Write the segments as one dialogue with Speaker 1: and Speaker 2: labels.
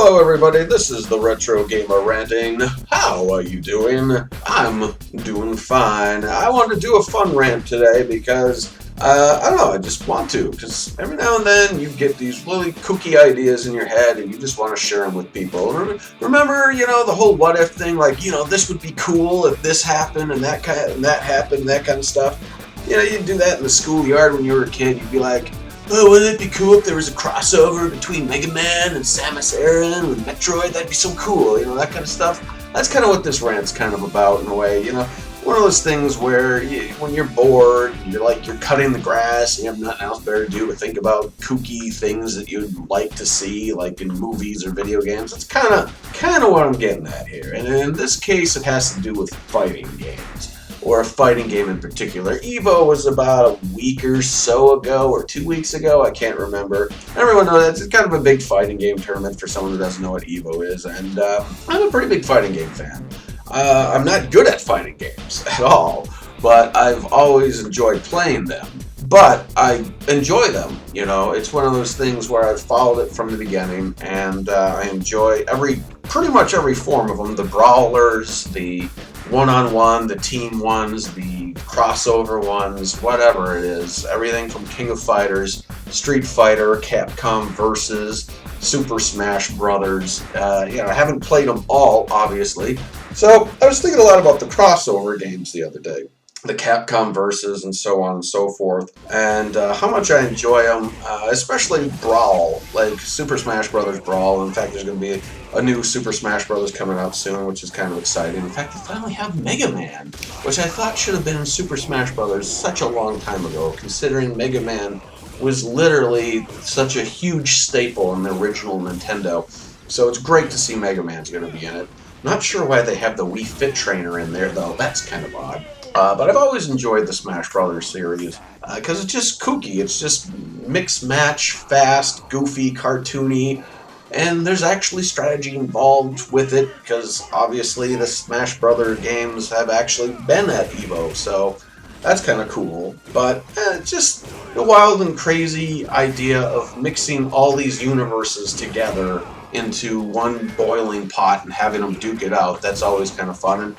Speaker 1: Hello everybody, this is the Retro Gamer Ranting. How are you doing? I'm doing fine. I wanted to do a fun rant today because, I don't know, I just want to. Because every now and then you get these really kooky ideas in your head and you just want to share them with people. Remember, the whole what if thing, like, this would be cool if this happened and that happened, that kind of stuff. You'd do that in the schoolyard when you were a kid. You'd be like, oh, wouldn't it be cool if there was a crossover between Mega Man and Samus Aran and Metroid? That'd be so cool, that kind of stuff. That's kind of what this rant's kind of about in a way, One of those things where when you're bored, you're cutting the grass and you have nothing else better to do but think about kooky things that you'd like to see, like in movies or video games. That's kind of what I'm getting at here. And in this case, it has to do with fighting games. Or a fighting game in particular. EVO was about a week or so ago, or 2 weeks ago, I can't remember. Everyone knows it's kind of a big fighting game tournament for someone who doesn't know what EVO is, and I'm a pretty big fighting game fan. I'm not good at fighting games at all, but I've always enjoyed playing them. But I enjoy them, It's one of those things where I've followed it from the beginning, and I enjoy pretty much every form of them. The brawlers, the one-on-one, the team ones, the crossover ones, whatever it is. Everything from King of Fighters, Street Fighter, Capcom Versus, Super Smash Brothers. I haven't played them all, obviously. So I was thinking a lot about the crossover games the other day. The Capcom Versus and so on and so forth, and how much I enjoy them, especially Brawl, like Super Smash Bros. Brawl. In fact, there's going to be a new Super Smash Bros. Coming out soon, which is kind of exciting. In fact, they finally have Mega Man, which I thought should have been in Super Smash Bros. Such a long time ago, considering Mega Man was literally such a huge staple in the original Nintendo. So it's great to see Mega Man's going to be in it. Not sure why they have the Wii Fit Trainer in there, though. That's kind of odd. But I've always enjoyed the Smash Brothers series because it's just kooky. It's just mix match, fast, goofy, cartoony, and there's actually strategy involved with it because obviously the Smash Brothers games have actually been at EVO, so that's kind of cool. But just the wild and crazy idea of mixing all these universes together into one boiling pot and having them duke it out, that's always kind of fun. And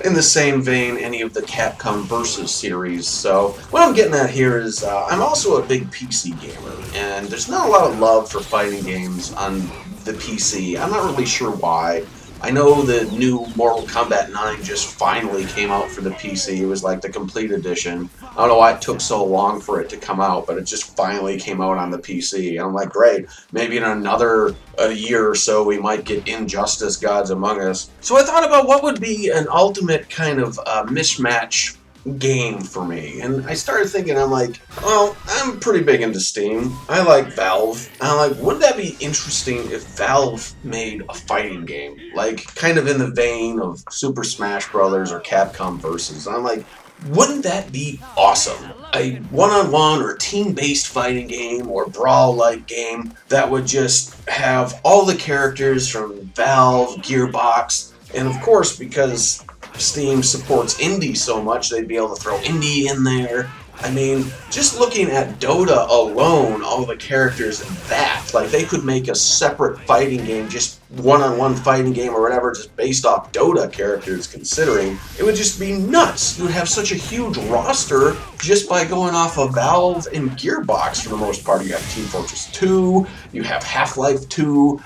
Speaker 1: in the same vein, any of the Capcom Versus series. So what I'm getting at here is I'm also a big PC gamer, and there's not a lot of love for fighting games on the PC. I'm not really sure why. I know the new Mortal Kombat 9 just finally came out for the PC. It was like the complete edition. I don't know why it took so long for it to come out, but it just finally came out on the PC. And I'm like, great, maybe in another year or so we might get Injustice Gods Among Us. So I thought about what would be an ultimate kind of mismatch game for me, and I started thinking, I'm like, well, I'm pretty big into Steam. I like Valve. And I'm like, wouldn't that be interesting if Valve made a fighting game, like kind of in the vein of Super Smash Brothers or Capcom Versus? I'm like, wouldn't that be awesome? A one-on-one or team-based fighting game or brawl-like game that would just have all the characters from Valve, Gearbox, and of course, because Steam supports indie so much, they'd be able to throw indie in there. I mean, just looking at Dota alone, all the characters in that, like they could make a separate fighting game, just one-on-one fighting game or whatever, just based off Dota characters, considering it would just be nuts. You would have such a huge roster just by going off of Valve and Gearbox for the most part. You have Team Fortress 2, you have Half-Life 2,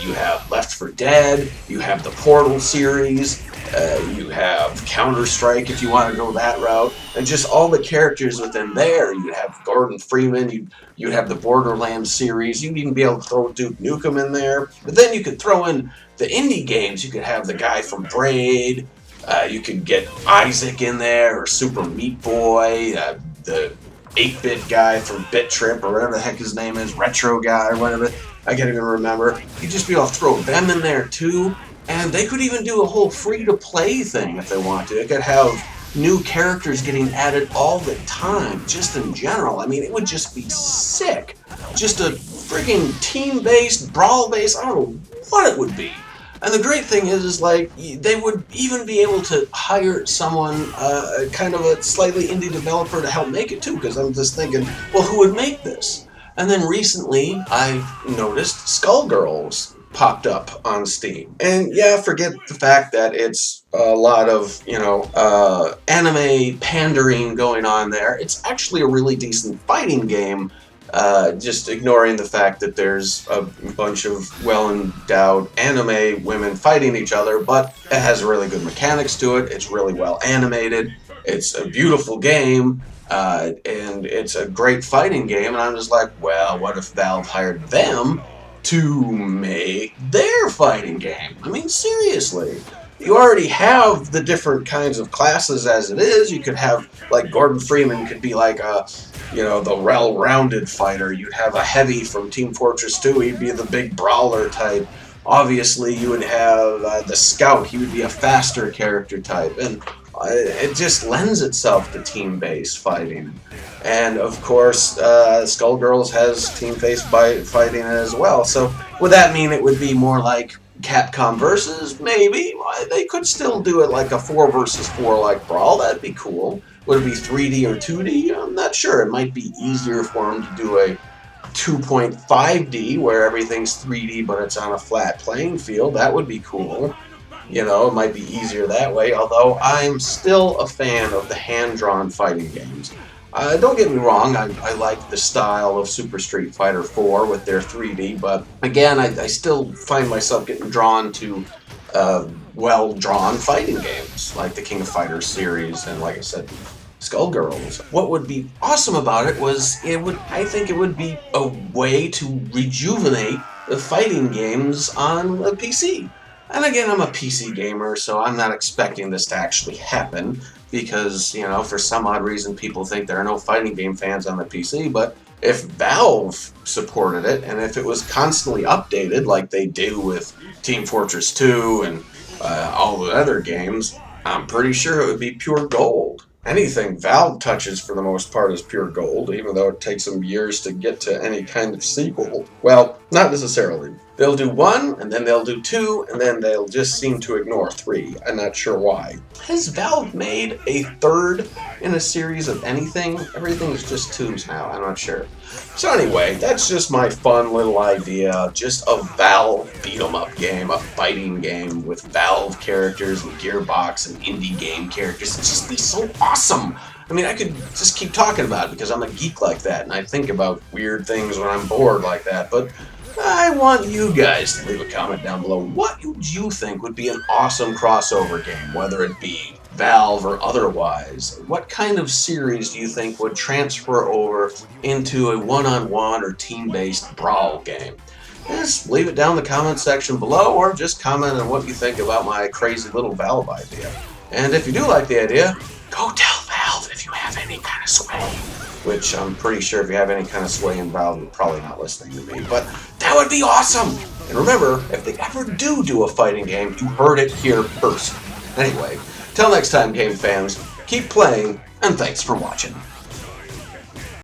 Speaker 1: you have Left 4 Dead, you have the Portal series, you have Counter-Strike if you want to go that route, and just all the characters within there. You'd have Gordon Freeman, you'd have the Borderlands series, you'd even be able to throw Duke Nukem in there. But then you could throw in the indie games. You could have the guy from Braid, you could get Isaac in there, or Super Meat Boy, the 8-bit guy from Bit Trip, or whatever the heck his name is, Retro Guy, or whatever, I can't even remember. You'd just be able to throw them in there too. And they could even do a whole free-to-play thing if they want to. They could have new characters getting added all the time, just in general. I mean, it would just be sick. Just a friggin' team-based, brawl-based, I don't know what it would be. And the great thing is like, they would even be able to hire someone, kind of a slightly indie developer to help make it too, because I'm just thinking, well, who would make this? And then recently, I've noticed Skullgirls popped up on Steam. And yeah, forget the fact that it's a lot of, anime pandering going on there. It's actually a really decent fighting game, just ignoring the fact that there's a bunch of well-endowed anime women fighting each other, but it has really good mechanics to it. It's really well animated. It's a beautiful game. And it's a great fighting game, and I'm just like, well, what if Valve hired them to make their fighting game? I mean, seriously. You already have the different kinds of classes as it is. You could have, like, Gordon Freeman could be like the well-rounded fighter. You'd have a heavy from Team Fortress 2. He'd be the big brawler type. Obviously, you would have the scout. He would be a faster character type. And it just lends itself to team-based fighting. And of course, Skullgirls has team-based fighting as well. So would that mean it would be more like Capcom versus? Maybe. They could still do it like a 4 versus 4 like Brawl. That'd be cool. Would it be 3D or 2D? I'm not sure. It might be easier for them to do a 2.5D where everything's 3D but it's on a flat playing field. That would be cool. It might be easier that way, although I'm still a fan of the hand-drawn fighting games. Don't get me wrong, I like the style of Super Street Fighter 4 with their 3D, but again, I still find myself getting drawn to well-drawn fighting games, like the King of Fighters series, and like I said, Skullgirls. What would be awesome about it was, I think it would be a way to rejuvenate the fighting games on a PC. And again, I'm a PC gamer, so I'm not expecting this to actually happen because, for some odd reason, people think there are no fighting game fans on the PC. But if Valve supported it, and if it was constantly updated like they do with Team Fortress 2 and all the other games, I'm pretty sure it would be pure gold. Anything Valve touches, for the most part, is pure gold, even though it takes them years to get to any kind of sequel. Well, not necessarily. They'll do 1, and then they'll do 2, and then they'll just seem to ignore 3. I'm not sure why. Has Valve made a 3rd in a series of anything? Everything's just 2s now, I'm not sure. So anyway, that's just my fun little idea. Just a Valve beat-em-up game, a fighting game with Valve characters and Gearbox and indie game characters. It'd just be so awesome! I mean, I could just keep talking about it because I'm a geek like that, and I think about weird things when I'm bored like that, but I want you guys to leave a comment down below. What would you think would be an awesome crossover game, whether it be Valve or otherwise? What kind of series do you think would transfer over into a one-on-one or team-based Brawl game? Just leave it down in the comment section below, or just comment on what you think about my crazy little Valve idea. And if you do like the idea, go tell Valve if you have any kind of sway. Which I'm pretty sure if you have any kind of sway in Valve, you're probably not listening to me. But that would be awesome! And remember, if they ever do a fighting game, you heard it here first. Anyway, till next time, game fans, keep playing, and thanks for watching.